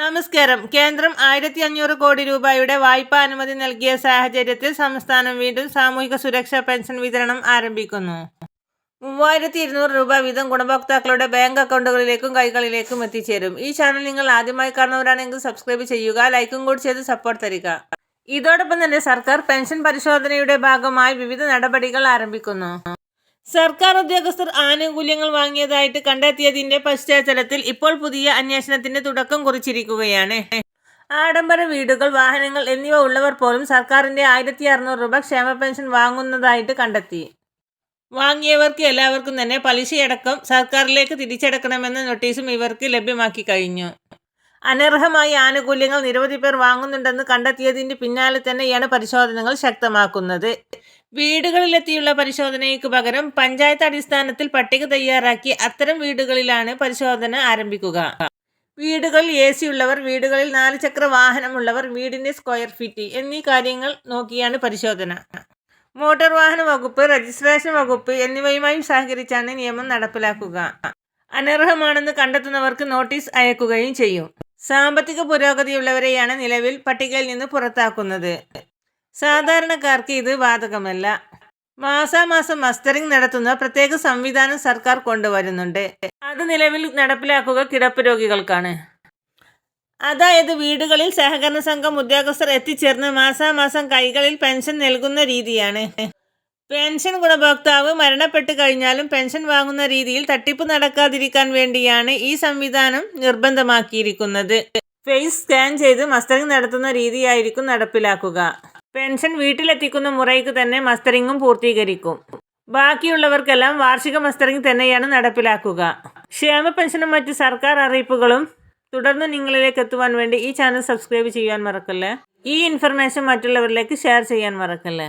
നമസ്കാരം. കേന്ദ്രം 1500 കോടി രൂപയുടെ വായ്പാ അനുമതി നൽകിയ സാഹചര്യത്തിൽ സംസ്ഥാനം വീണ്ടും സാമൂഹിക സുരക്ഷാ പെൻഷൻ വിതരണം ആരംഭിക്കുന്നു. 3200 രൂപ വീതം ഗുണഭോക്താക്കളുടെ ബാങ്ക് അക്കൗണ്ടുകളിലേക്കും കൈകളിലേക്കും എത്തിച്ചേരും. ഈ ചാനൽ നിങ്ങൾ ആദ്യമായി കാണുന്നവരാണെങ്കിൽ സബ്സ്ക്രൈബ് ചെയ്യുക, ലൈക്കും കൂടി ചെയ്ത് സപ്പോർട്ട് തരിക. ഇതോടൊപ്പം തന്നെ സർക്കാർ പെൻഷൻ പരിശോധനയുടെ ഭാഗമായി വിവിധ നടപടികൾ ആരംഭിക്കുന്നു. സർക്കാർ ഉദ്യോഗസ്ഥർ ആനുകൂല്യങ്ങൾ വാങ്ങിയതായിട്ട് കണ്ടെത്തിയതിന്റെ പശ്ചാത്തലത്തിൽ ഇപ്പോൾ പുതിയ അന്വേഷണത്തിന് തുടക്കം കുറിച്ചിരിക്കുകയാണ്. ആഡംബര വീടുകൾ, വാഹനങ്ങൾ എന്നിവ ഉള്ളവർ പോലും സർക്കാരിന്റെ 1600 രൂപ ക്ഷേമ പെൻഷൻ വാങ്ങുന്നതായിട്ട് കണ്ടെത്തി. വാങ്ങിയവർക്ക് എല്ലാവർക്കും തന്നെ പലിശയടക്കം സർക്കാരിലേക്ക് തിരിച്ചടക്കണമെന്ന നോട്ടീസും ഇവർക്ക് ലഭ്യമാക്കി കഴിഞ്ഞു. അനർഹമായ ആനുകൂല്യങ്ങൾ നിരവധി പേർ വാങ്ങുന്നുണ്ടെന്ന് കണ്ടെത്തിയതിന് പിന്നാലെ തന്നെയാണ് പരിശോധനകൾ ശക്തമാക്കുന്നത്. വീടുകളിലെത്തിയുള്ള പരിശോധനയ്ക്ക് പകരം പഞ്ചായത്ത് അടിസ്ഥാനത്തിൽ പട്ടിക തയ്യാറാക്കി അത്തരം വീടുകളിലാണ് പരിശോധന ആരംഭിക്കുക. വീടുകളിൽ AC ഉള്ളവർ, വീടുകളിൽ 4 ചക്ര വാഹനമുള്ളവർ, വീടിന്റെ സ്ക്വയർ ഫീറ്റ് എന്നീ കാര്യങ്ങൾ നോക്കിയാണ് പരിശോധന. മോട്ടോർ വാഹന വകുപ്പ്, രജിസ്ട്രേഷൻ വകുപ്പ് എന്നിവയുമായി സഹകരിച്ചാണ് നിയമം നടപ്പിലാക്കുക. അനർഹമാണെന്ന് കണ്ടെത്തുന്നവർക്ക് നോട്ടീസ് അയക്കുകയും ചെയ്യും. സാമ്പത്തിക പുരോഗതിയുള്ളവരെയാണ് നിലവിൽ പട്ടികയിൽ നിന്ന് പുറത്താക്കുന്നത്. സാധാരണക്കാർക്ക് ഇത് ബാധകമല്ല. മാസാമാസം മസ്റ്ററിംഗ് നടത്തുന്ന പ്രത്യേക സംവിധാനം സർക്കാർ കൊണ്ടുവരുന്നുണ്ട്. അത് നിലവിൽ നടപ്പിലാക്കുക കിടപ്പ് രോഗികൾക്കാണ്. അതായത് വീടുകളിൽ സഹകരണ സംഘം ഉദ്യോഗസ്ഥർ എത്തിച്ചേർന്ന് മാസാമാസം കൈകളിൽ പെൻഷൻ നൽകുന്ന രീതിയാണ്. പെൻഷൻ ഗുണഭോക്താവ് മരണപ്പെട്ട് കഴിഞ്ഞാലും പെൻഷൻ വാങ്ങുന്ന രീതിയിൽ തട്ടിപ്പ് നടക്കാതിരിക്കാൻ വേണ്ടിയാണ് ഈ സംവിധാനം നിർബന്ധമാക്കിയിരിക്കുന്നത്. ഫേസ് സ്കാൻ ചെയ്ത് മസ്റ്ററിംഗ് നടത്തുന്ന രീതിയായിരിക്കും നടപ്പിലാക്കുക. പെൻഷൻ വീട്ടിലെത്തിക്കുന്ന മുറയ്ക്ക് തന്നെ മസ്റ്ററിംഗും പൂർത്തീകരിക്കും. ബാക്കിയുള്ളവർക്കെല്ലാം വാർഷിക മസ്റ്ററിംഗ് തന്നെയാണ് നടപ്പിലാക്കുക. ക്ഷേമ പെൻഷനും മറ്റ് സർക്കാർ അറിയിപ്പുകളും തുടർന്ന് നിങ്ങളിലേക്ക് എത്തുവാൻ വേണ്ടി ഈ ചാനൽ സബ്സ്ക്രൈബ് ചെയ്യാൻ മറക്കല്ലേ. ഈ ഇൻഫർമേഷൻ മറ്റുള്ളവരിലേക്ക് ഷെയർ ചെയ്യാൻ മറക്കല്ലേ.